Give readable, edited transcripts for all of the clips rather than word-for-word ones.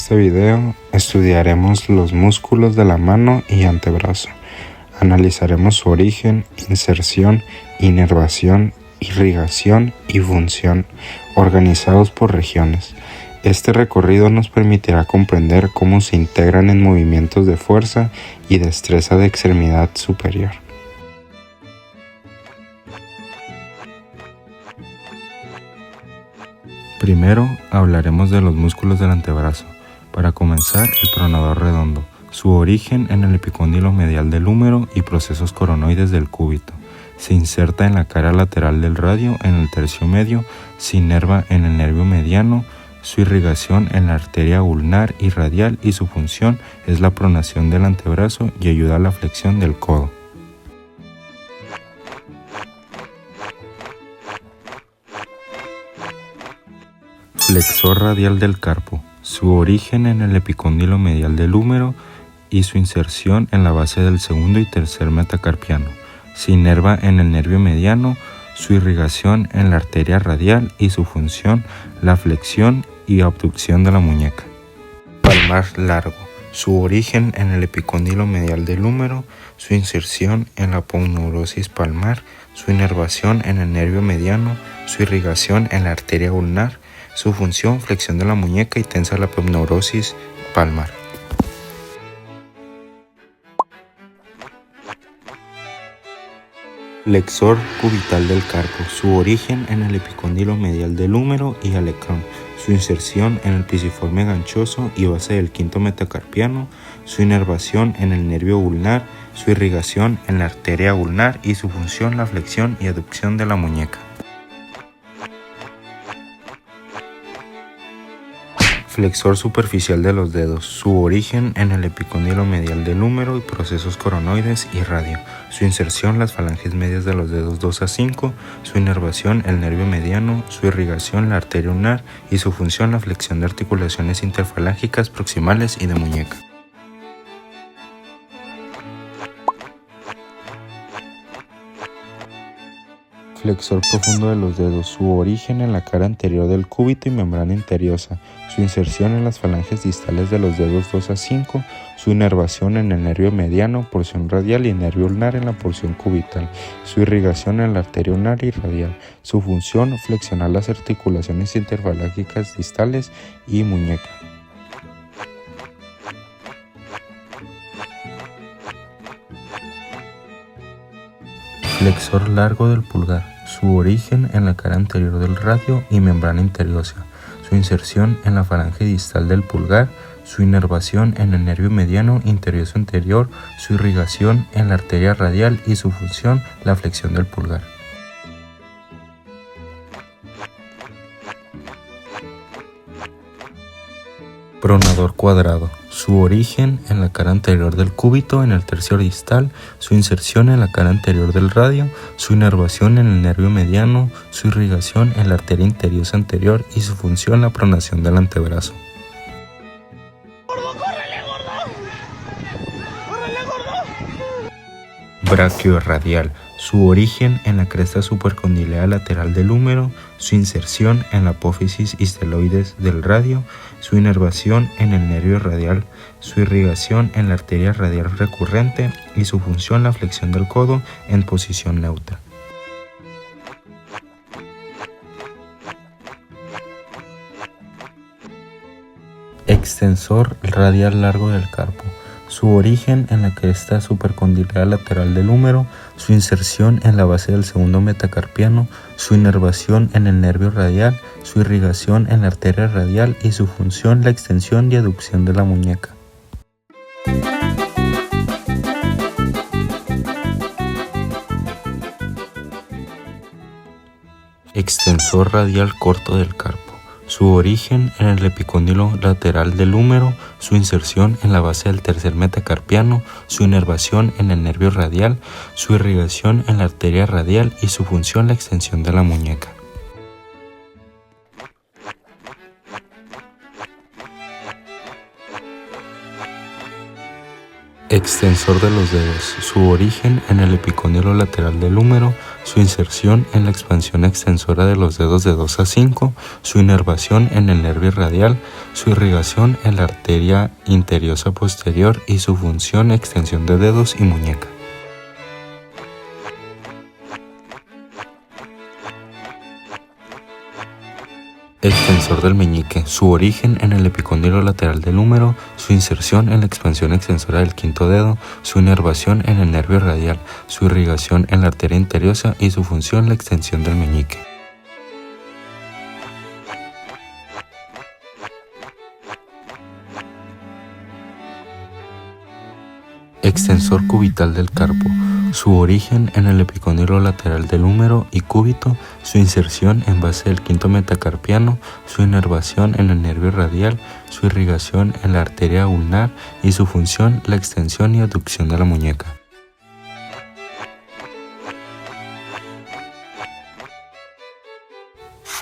este video estudiaremos los músculos de la mano y antebrazo. Analizaremos su origen, inserción, inervación, irrigación y función, organizados por regiones. Este recorrido nos permitirá comprender cómo se integran en movimientos de fuerza y destreza de extremidad superior. Primero hablaremos de los músculos del antebrazo. Para comenzar, el pronador redondo, su origen en el epicóndilo medial del húmero y procesos coronoides del cúbito. Se inserta en la cara lateral del radio en el tercio medio, se inerva en el nervio mediano, su irrigación en la arteria ulnar y radial y su función es la pronación del antebrazo y ayuda a la flexión del codo. Flexor radial del carpo, su origen en el epicóndilo medial del húmero y su inserción en la base del segundo y tercer metacarpiano. Se inerva en el nervio mediano, su irrigación en la arteria radial y su función la flexión y abducción de la muñeca. Palmar largo, su origen en el epicóndilo medial del húmero, su inserción en la aponeurosis palmar, su inervación en el nervio mediano, su irrigación en la arteria ulnar, su función flexión de la muñeca y tensa la aponeurosis palmar. Flexor cubital del carpo, su origen en el epicóndilo medial del húmero y alecrón, su inserción en el pisiforme ganchoso y base del quinto metacarpiano, su inervación en el nervio ulnar, su irrigación en la arteria ulnar y su función la flexión y aducción de la muñeca. Flexor superficial de los dedos, su origen en el epicóndilo medial del húmero y procesos coronoides y radio, su inserción las falanges medias de los dedos 2 a 5, su inervación el nervio mediano, su irrigación la arteria ulnar y su función la flexión de articulaciones interfalángicas proximales y de muñeca. Flexor profundo de los dedos, su origen en la cara anterior del cúbito y membrana interiosa, su inserción en las falanges distales de los dedos 2 a 5, su inervación en el nervio mediano, porción radial y nervio ulnar en la porción cubital, su irrigación en la arteria ulnar y radial, su función flexionar las articulaciones interfalángicas distales y muñeca. Flexor largo del pulgar, su origen en la cara anterior del radio y membrana interiosa, su inserción en la falange distal del pulgar, su inervación en el nervio mediano interioso anterior, su irrigación en la arteria radial y su función la flexión del pulgar. Pronador cuadrado, su origen en la cara anterior del cúbito en el tercio distal, su inserción en la cara anterior del radio, su inervación en el nervio mediano, su irrigación en la arteria interiosa anterior y su función la pronación del antebrazo. Braquiorradial, su origen en la cresta supercondilea lateral del húmero, su inserción en la apófisis histeloides del radio, su inervación en el nervio radial, su irrigación en la arteria radial recurrente y su función la flexión del codo en posición neutra. Extensor radial largo del carpo, su origen en la cresta supercondilea lateral del húmero, su inserción en la base del segundo metacarpiano, su inervación en el nervio radial, su irrigación en la arteria radial y su función la extensión y aducción de la muñeca. Extensor radial corto del carpo, su origen en el epicóndilo lateral del húmero, su inserción en la base del tercer metacarpiano, su inervación en el nervio radial, su irrigación en la arteria radial y su función la extensión de la muñeca. Extensor de los dedos, su origen en el epicóndilo lateral del húmero, su inserción en la expansión extensora de los dedos de 2 a 5, su inervación en el nervio radial, su irrigación en la arteria interiosa posterior y su función extensión de dedos y muñeca. Extensor del meñique, su origen en el epicóndilo lateral del húmero, su inserción en la expansión extensora del quinto dedo, su inervación en el nervio radial, su irrigación en la arteria interiosa y su función la extensión del meñique. Extensor cubital del carpo, su origen en el epicóndilo lateral del húmero y cúbito, su inserción en base del quinto metacarpiano, su inervación en el nervio radial, su irrigación en la arteria ulnar y su función la extensión y aducción de la muñeca.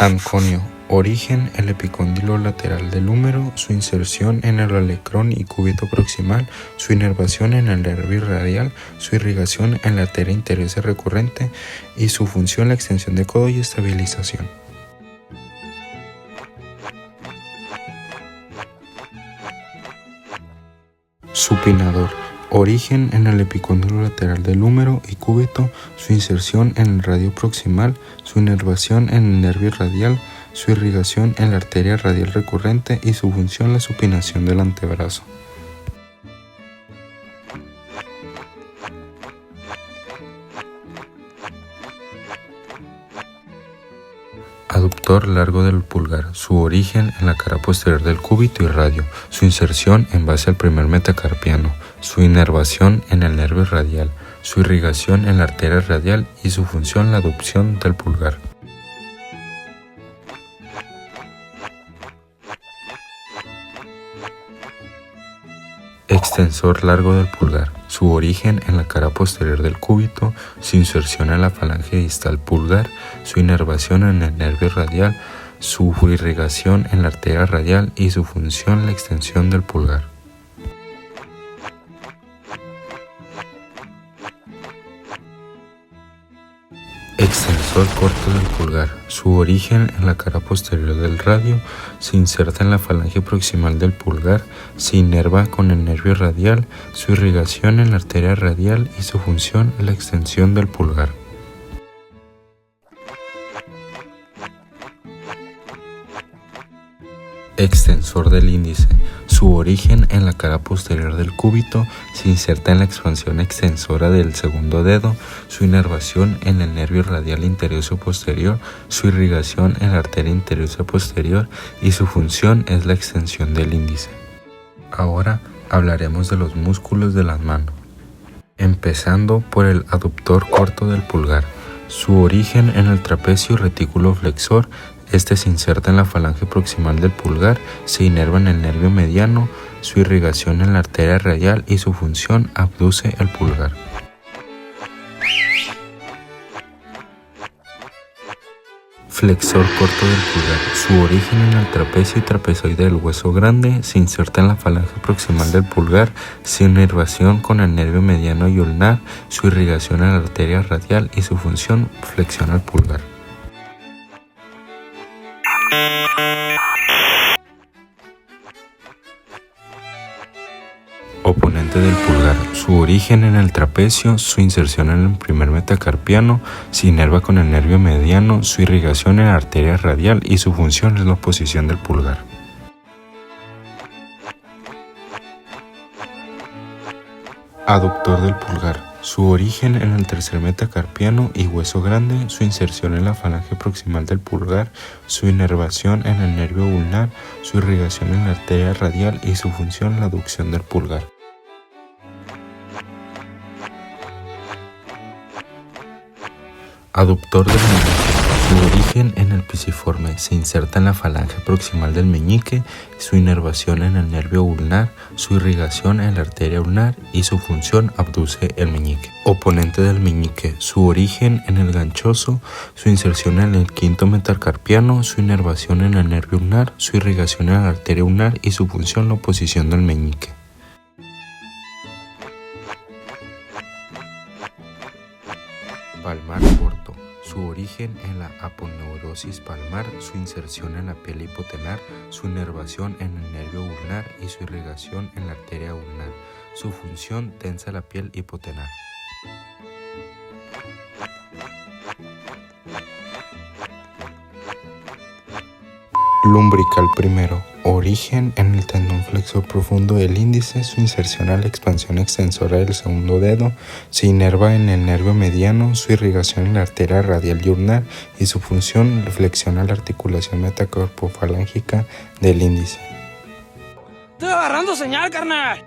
Anconio, origen el epicóndilo lateral del húmero, su inserción en el olecrón y cúbito proximal, su inervación en el nervio radial, su irrigación en la arteria interiosa recurrente y su función la extensión de codo y estabilización. Supinador, origen en el epicóndilo lateral del húmero y cúbito, su inserción en el radio proximal, su inervación en el nervio radial, su irrigación en la arteria radial recurrente y su función la supinación del antebrazo. Aductor largo del pulgar, su origen en la cara posterior del cúbito y radio, su inserción en base al primer metacarpiano, su inervación en el nervio radial, su irrigación en la arteria radial y su función la aducción del pulgar. Extensor largo del pulgar, su origen en la cara posterior del cúbito, su inserción en la falange distal pulgar, su inervación en el nervio radial, su irrigación en la arteria radial y su función la extensión del pulgar. Extensor corto del pulgar, su origen en la cara posterior del radio, se inserta en la falange proximal del pulgar, se inerva con el nervio radial, su irrigación en la arteria radial y su función la extensión del pulgar. Extensor del índice, su origen en la cara posterior del cúbito, se inserta en la expansión extensora del segundo dedo, su inervación en el nervio radial interioso posterior, su irrigación en la arteria interiosa posterior y su función es la extensión del índice. Ahora hablaremos de los músculos de las manos, empezando por el aductor corto del pulgar, su origen en el trapecio y retículo flexor. Este se inserta en la falange proximal del pulgar, se inerva en el nervio mediano, su irrigación en la arteria radial y su función abduce el pulgar. Flexor corto del pulgar, su origen en el trapecio y trapezoide del hueso grande, se inserta en la falange proximal del pulgar, su inervación con el nervio mediano y ulnar, su irrigación en la arteria radial y su función flexiona el pulgar. Oponente del pulgar, su origen en el trapecio, su inserción en el primer metacarpiano, se inerva con el nervio mediano, su irrigación en la arteria radial y su función es la oposición del pulgar. Aductor del pulgar, su origen en el tercer metacarpiano y hueso grande, su inserción en la falange proximal del pulgar, su inervación en el nervio ulnar, su irrigación en la arteria radial y su función la aducción del pulgar. Aductor del meñique, su origen en el pisiforme, se inserta en la falange proximal del meñique, su inervación en el nervio ulnar, su irrigación en la arteria ulnar y su función abduce el meñique. Oponente del meñique, su origen en el ganchoso, su inserción en el quinto metacarpiano, su inervación en el nervio ulnar, su irrigación en la arteria ulnar y su función la oposición del meñique. Palmar corto, origen en la aponeurosis palmar, su inserción en la piel hipotenar, su inervación en el nervio ulnar y su irrigación en la arteria ulnar. Su función, tensa la piel hipotenar. Lumbrical primero. Origen en el tendón flexor profundo del índice, su inserción a la expansión extensora del segundo dedo, se inerva en el nervio mediano, su irrigación en la arteria radial y ulnar y su función, flexiona la articulación metacarpofalángica del índice. Estoy agarrando señal, carnal.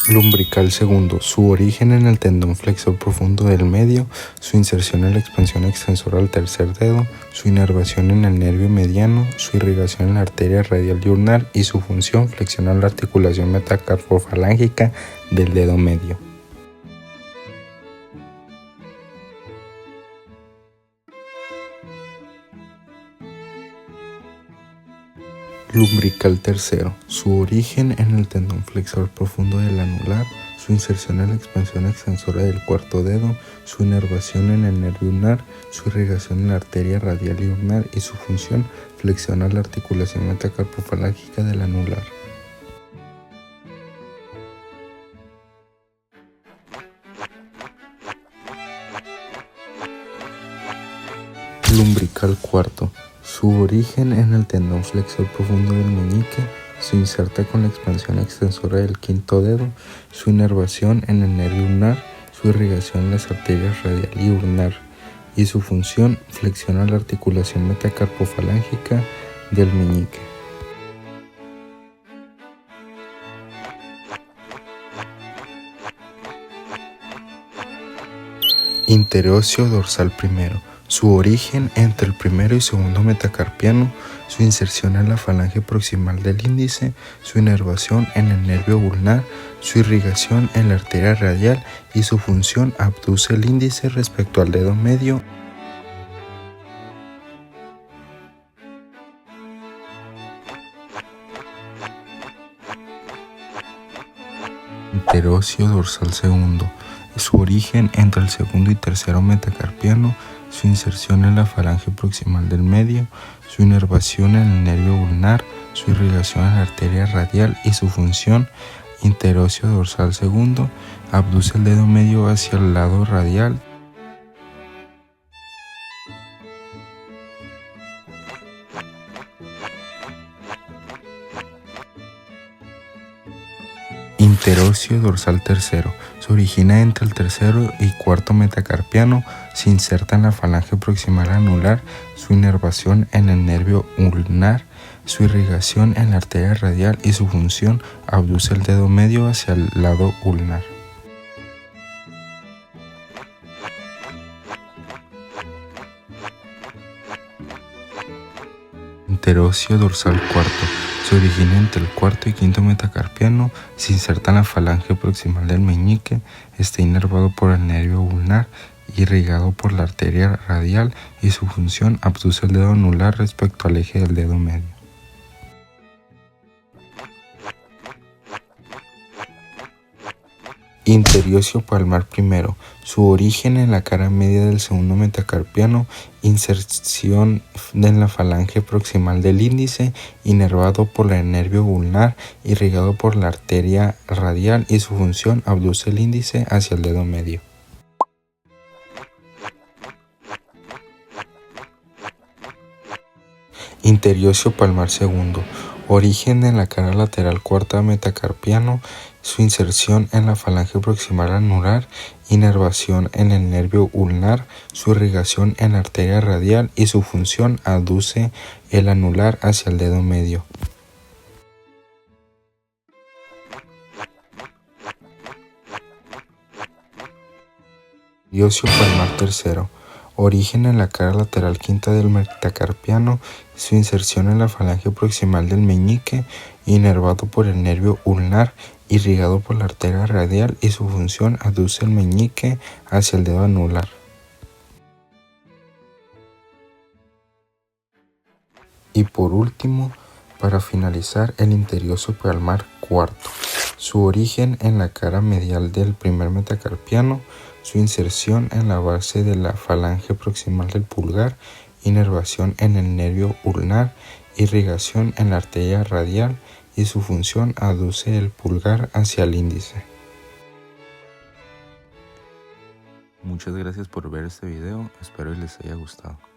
Lumbrical segundo. Su origen en el tendón flexor profundo del medio, su inserción en la expansión extensora al tercer dedo, su inervación en el nervio mediano, su irrigación en la arteria radial y ulnar y su función, flexionar la articulación metacarpofalángica del dedo medio. Lumbrical tercero. Su origen en el tendón flexor profundo del anular, su inserción en la expansión extensora del cuarto dedo, su inervación en el nervio ulnar, su irrigación en la arteria radial y ulnar y su función, flexionar la articulación metacarpofalángica del anular. Lumbrical cuarto. Su origen en el tendón flexor profundo del meñique, se inserta con la expansión extensora del quinto dedo, su inervación en el nervio ulnar, su irrigación en las arterias radial y ulnar y su función, flexiona la articulación metacarpofalángica del meñique. Interóseo dorsal primero. Su origen entre el primero y segundo metacarpiano, su inserción en la falange proximal del índice, su inervación en el nervio ulnar, su irrigación en la arteria radial y su función, abduce el índice respecto al dedo medio. Interóseo dorsal segundo. Su origen entre el segundo y tercero metacarpiano, su inserción en la falange proximal del medio, su inervación en el nervio ulnar, su irrigación en la arteria radial y su función, interóseo dorsal segundo, abduce el dedo medio hacia el lado radial. Interóseo dorsal tercero. Se origina entre el tercero y cuarto metacarpiano, se inserta en la falange proximal anular, su inervación en el nervio ulnar, su irrigación en la arteria radial y su función, abduce el dedo medio hacia el lado ulnar. Interóseo dorsal cuarto. Se origina entre el cuarto y quinto metacarpiano, se inserta en la falange proximal del meñique, está inervado por el nervio ulnar, irrigado por la arteria radial y su función, abduce el dedo anular respecto al eje del dedo medio. Interóseo palmar primero. Su origen en la cara media del segundo metacarpiano, inserción en la falange proximal del índice, inervado por el nervio ulnar, irrigado por la arteria radial y su función, abduce el índice hacia el dedo medio. Interóseo palmar segundo. Origen en la cara lateral cuarta metacarpiano, su inserción en la falange proximal anular, inervación en el nervio ulnar, su irrigación en la arteria radial y su función, abduce el anular hacia el dedo medio. Interóseo palmar tercero. Origen en la cara lateral quinta del metacarpiano, su inserción en la falange proximal del meñique, inervado por el nervio ulnar, irrigado por la arteria radial y su función, abduce el meñique hacia el dedo anular. Y por último, para finalizar, el interóseo palmar cuarto. Su origen en la cara medial del primer metacarpiano, su inserción en la base de la falange proximal del pulgar, inervación en el nervio ulnar, irrigación en la arteria radial y su función aduce el pulgar hacia el índice. Muchas gracias por ver este video, espero que les haya gustado.